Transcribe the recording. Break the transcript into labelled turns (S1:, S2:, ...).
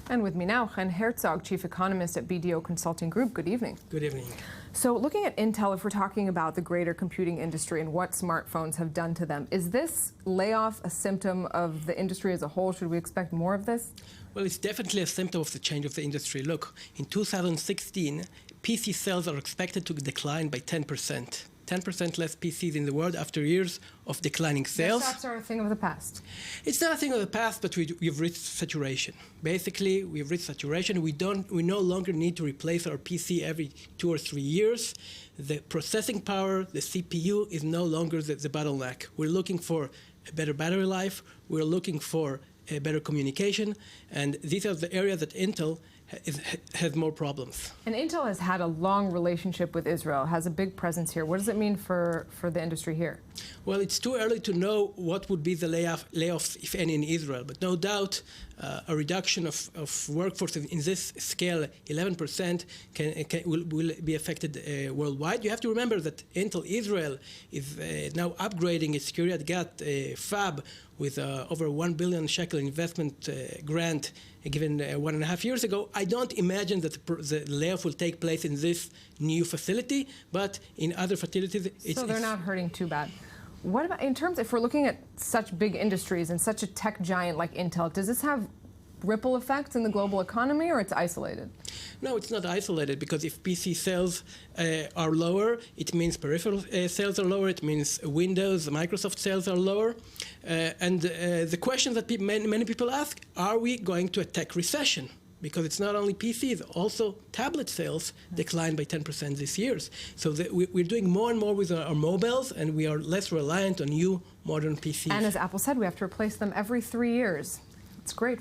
S1: And with me now, Chen Herzog, Chief Economist at BDO Consulting Group. Good evening.
S2: Good evening.
S1: So looking at Intel, if we're talking about the greater computing industry and what smartphones have done to them, is this layoff a symptom of the industry as a whole? Should we expect more of this?
S2: Well, it's definitely a symptom of the change of the industry. Look, in 2016, PC sales are expected to decline by 10%. 10% less PCs in the world after years of declining sales.
S1: Desktops are a thing of the past.
S2: It's not a thing of the past, but we've reached saturation. Basically, we've reached saturation. We no longer need to replace our PC every 2 or 3 years. The processing power, the CPU, is no longer the bottleneck. We're looking for a better battery life. We're looking for a better communication. And these are the areas that Intel has more problems.
S1: And Intel has had a long relationship with Israel, has a big presence here. What does it mean for the industry here?
S2: Well, it's too early to know what would be the layoffs, if any, in Israel. But no doubt a reduction of workforce in this scale, 11%, will be affected worldwide. You have to remember that Intel Israel is now upgrading its Kiryat Gat fab with over 1 billion shekel investment grant given 1.5 years ago. I don't imagine that the layoff will take place in this new facility, but in other facilities,
S1: so they're not hurting too bad. What about in terms, if we're looking at such big industries and such a tech giant like Intel, does this have ripple effects in the global economy, or it's isolated?
S2: No, it's not isolated, because if PC sales are lower, it means peripheral sales are lower, it means Windows, Microsoft sales are lower. And the question that many people ask, are we going to a tech recession? Because it's not only PCs, also tablet sales declined by 10% this year. So we're doing more and more with our mobiles, and we are less reliant on new modern PCs.
S1: And as Apple said, we have to replace them every 3 years. It's great.